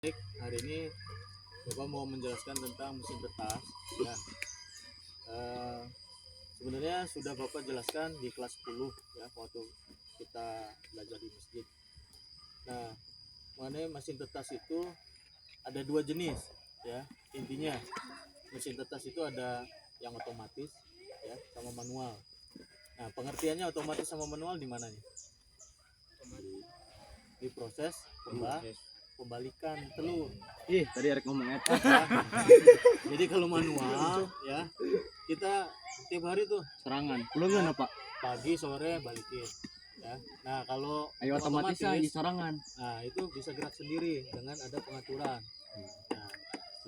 Baik, hari ini Bapak mau menjelaskan tentang mesin petas. Ya, eh, sebenarnya sudah Bapak jelaskan di kelas 10 ya waktu kita belajar di masjid. Nah, mengenai mesin tetas itu ada dua jenis ya. Intinya mesin tetas itu ada yang otomatis ya sama manual. Nah, pengertiannya otomatis sama manual di mana nih? Di proses pembalikan telur. Tadi Arek ngomong eta. Jadi kalau manual ya kita tiap hari tuh Serangan. Ulungan apa? pagi sore balikin ya. Nah kalau Ayo otomatis aja serangan. nah itu bisa gerak sendiri dengan ada pengaturan. Nah,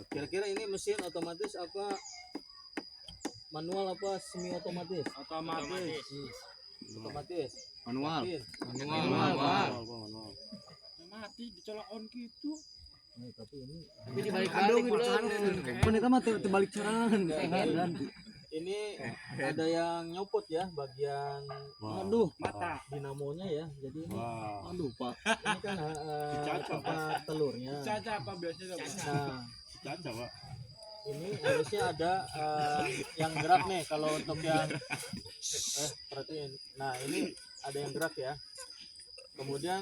kira-kira ini mesin otomatis apa manual apa semi otomatis? Otomatis. Otomatis. Manual. Yakin? Manual. Mati dicolok on gitu. Tapi ini Dibalik adong gitu. Pun eta mah terbalik serangan. ini ada yang nyopot ya bagian Aduh, Mata. dinamonya ya. Jadi ini, aduh Pak. ini kan tempat telurnya. Caca apa biasanya? Nah, Caca, Pak. ini harusnya ada yang gerak nih kalau untuk yang perhatiin. Nah, ini ada yang gerak ya. Kemudian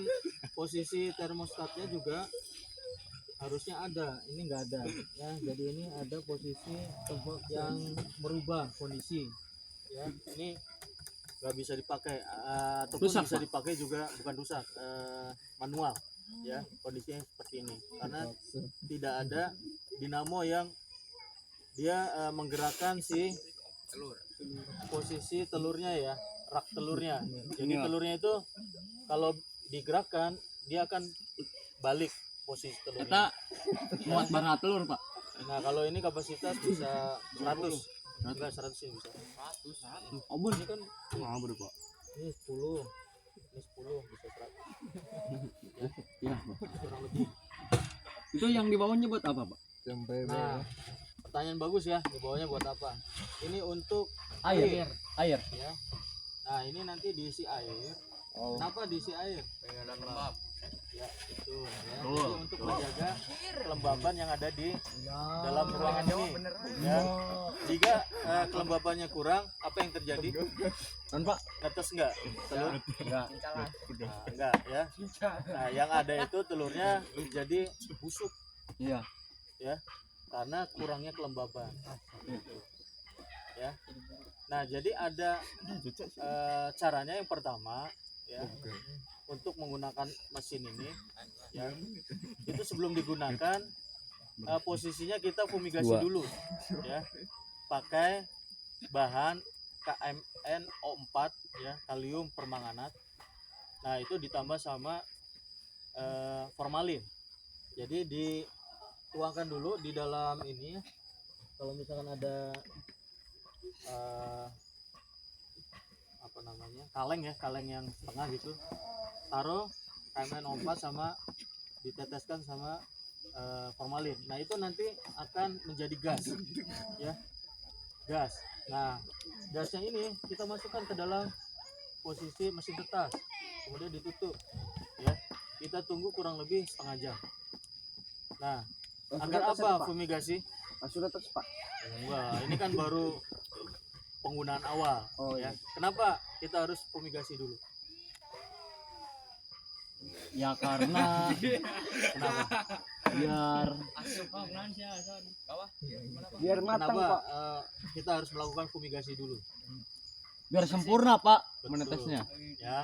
posisi termostatnya juga harusnya ada. Ini enggak ada ya. Jadi ini ada posisi tempat yang merubah kondisi ya. Ini nggak bisa dipakai ataupun Rusak, bisa Pak? dipakai juga bukan rusak, manual ya. Kondisinya seperti ini karena tidak ada dinamo yang dia menggerakkan si posisi telurnya ya, rak telurnya. Jadi telurnya itu kalau digerakkan dia akan balik posisi telurnya. Eta muat barang telur, Pak. Nah kalau ini kapasitas bisa 100, enggak 100 sih bisa. Obon. Ini kan Ngabur, Pak. ini 10, ini 10 bisa 100. Ya. Kurang lebih. Itu yang di bawahnya buat apa, Pak? Nah, pertanyaan bagus ya, di bawahnya buat apa? Ini untuk Air. ya. Nah, ini nanti diisi air. Kenapa diisi air? Lembab. Ya, itu ya. Betul. Jadi untuk menjaga kelembaban yang ada di dalam ruangan ini. Ya. Jika kelembabannya kurang, apa yang terjadi? Kan, Pak? Netes enggak? Telur? Enggak. Nah, enggak ya. Nah, yang ada itu telurnya jadi busuk Iya. ya. Karena kurangnya kelembaban. Ya. Nah, jadi ada caranya yang pertama ya. Untuk menggunakan mesin ini ya. Itu sebelum digunakan posisinya kita fumigasi dulu ya. Pakai bahan KMNO4 ya, kalium permanganat. Nah, itu ditambah sama formalin. Jadi dituangkan dulu di dalam ini ya. Kalau misalkan ada apa namanya kaleng yang setengah gitu, taruh KMN4 sama diteteskan sama formalin. Nah itu nanti akan menjadi gas ya, gas. Nah gasnya ini kita masukkan ke dalam posisi mesin tetas, kemudian ditutup ya. Kita tunggu kurang lebih setengah jam. Nah agar apa fumigasi? Sudah terus, Pak. Enggak, ini kan baru penggunaan awal ya. Kenapa kita harus fumigasi dulu? Ya karena Kenapa? biar matang, Kenapa Pak. kita harus melakukan fumigasi dulu? Biar sempurna, Pak, Betul. menetesnya. Ya,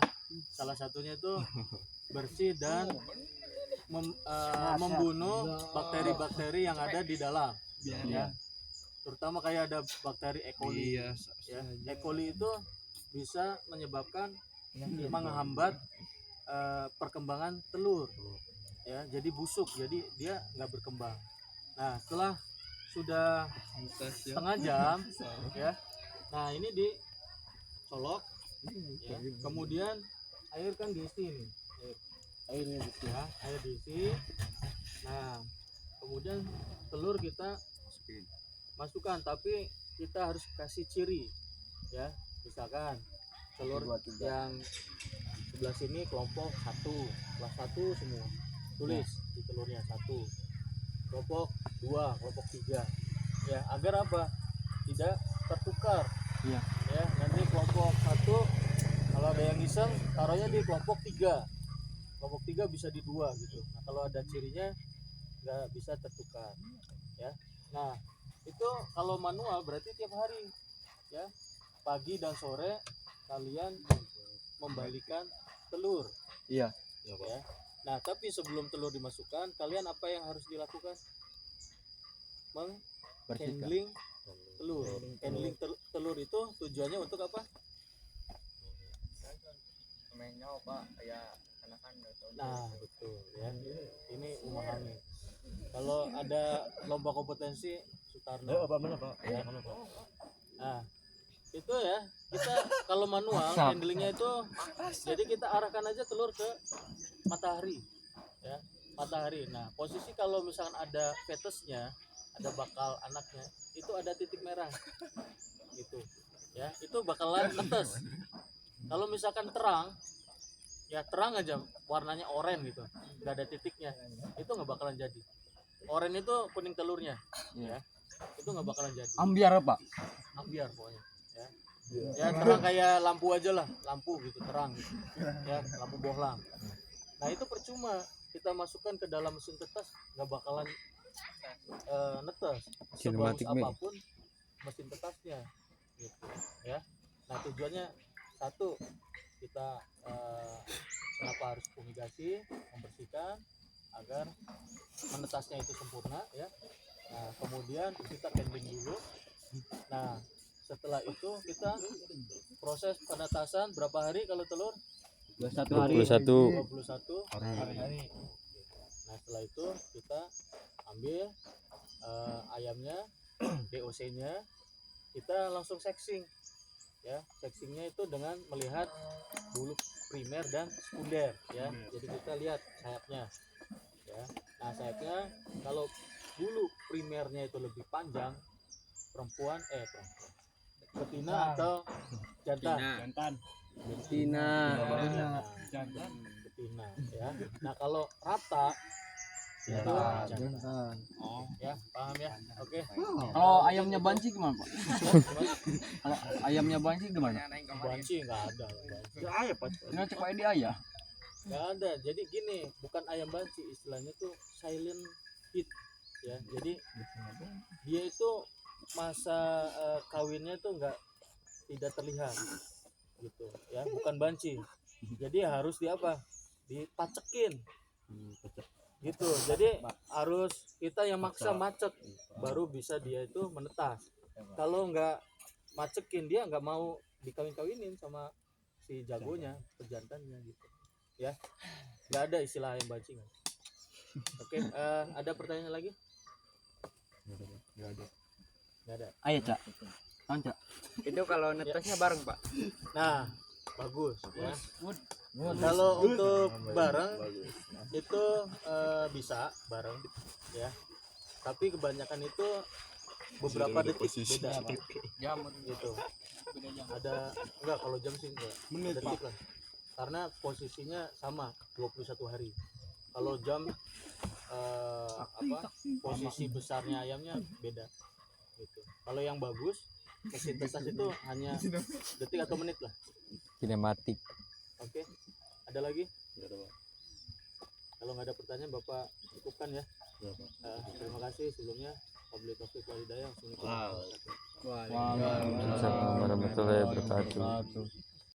salah satunya itu bersih dan membunuh bakteri-bakteri yang ada di dalam. Ya. Terutama kayak ada bakteri E. coli. Ya. E. coli itu bisa menyebabkan menghambat perkembangan telur. Ya, jadi busuk, jadi dia nggak berkembang. Nah, setelah sudah setengah jam, ya. Nah, ini dicolok, ya. Kemudian air kan diisi nih, airnya diisi, ya. Air diisi. Nah, kemudian telur kita masukkan, tapi kita harus kasih ciri, ya. Misalkan telur yang sebelah sini kelompok 1, kelas 1 semua. tulis di telurnya 1, kelompok 2, kelompok 3, ya agar apa, tidak tertukar. Iya. Ya nanti kelompok 1 kalau ada yang iseng taruhnya di kelompok 3, kelompok 3 bisa di 2 gitu. Nah kalau ada cirinya nggak bisa tertukar, ya. Nah itu kalau manual berarti tiap hari, ya, pagi dan sore kalian membalikan telur. Iya. Ya. Nah, tapi sebelum telur dimasukkan, kalian apa yang harus dilakukan? Handling telur. Handling telur itu tujuannya untuk apa? Nah, betul ya. Ini memahami. Kalau ada lomba kompetensi Sutarno. Ya. Nah, itu ya kita kalau manual handlingnya itu jadi kita arahkan aja telur ke matahari, ya, matahari. Nah posisi kalau misalkan ada fetusnya, ada bakal anaknya, itu ada titik merah gitu, ya, itu bakalan netes. Kalau misalkan terang, ya terang aja warnanya oranye gitu, nggak ada titiknya, itu nggak bakalan jadi. Oranye itu kuning telurnya, ya, itu nggak bakalan jadi. Ambiar Pak. Ambiar pokoknya, ya. Ya terang kayak lampu aja lah, lampu gitu, terang gitu. Ya, lampu bohlam. Nah itu percuma kita masukkan ke dalam mesin tetes, nggak bakalan netes sebagus apapun mesin tetasnya gitu, ya. Nah tujuannya 1, kita kenapa harus fumigasi, membersihkan agar menetasnya itu sempurna, ya. Nah kemudian kita handling dulu. Nah setelah itu kita proses penetasan berapa hari kalau telur? 21 hari. 21 hari. Nah setelah itu kita ambil ayamnya, DOC-nya, kita langsung sexing, ya. Sexingnya itu dengan melihat bulu primer dan sekunder, ya. Jadi kita lihat sayapnya, ya. Nah sayapnya kalau bulu primernya itu lebih panjang, perempuan betina atau jantan? Betina. Jantan. Betina, ya. Nah kalau rata itu jantan. Ya paham ya, oke. Kalau ayamnya banci gimana Pak? Kalau ayamnya banci gimana? Banci nggak ada, banci Ini cek di ayah. nggak ada. Jadi gini, bukan ayam banci, istilahnya tuh silent heat, ya. Jadi dia itu masa kawinnya tuh tidak terlihat gitu, ya, bukan banci. Jadi harus dipacekin gitu. Jadi harus kita yang maksa macet baru bisa dia itu menetas. Kalau nggak macekin, dia nggak mau dikawin-kawinin sama si jagonya, pejantannya gitu, ya. Nggak ada istilah ayam banci. Oke, ada pertanyaan lagi? Nggak ada. Ayo Cak. Cak. Itu kalau netesnya bareng Pak. Nah bagus, ya. Kalau untuk bareng itu bisa bareng, ya, tapi kebanyakan itu beberapa detik beda Jam gitu. Ada enggak, kalau jam sih enggak, detik lah, karena posisinya sama 21 hari. Kalau jam posisi besarnya ayamnya beda gitu. Kalau yang bagus mesin tetes itu hanya detik atau menit lah. Kinematik. Oke, ada lagi? Kalau nggak ada pertanyaan Bapak cukupkan ya. Terima kasih sebelumnya. Wabillahi taufiq wal hidayah. Assalamualaikum warahmatullahi wabarakatuh.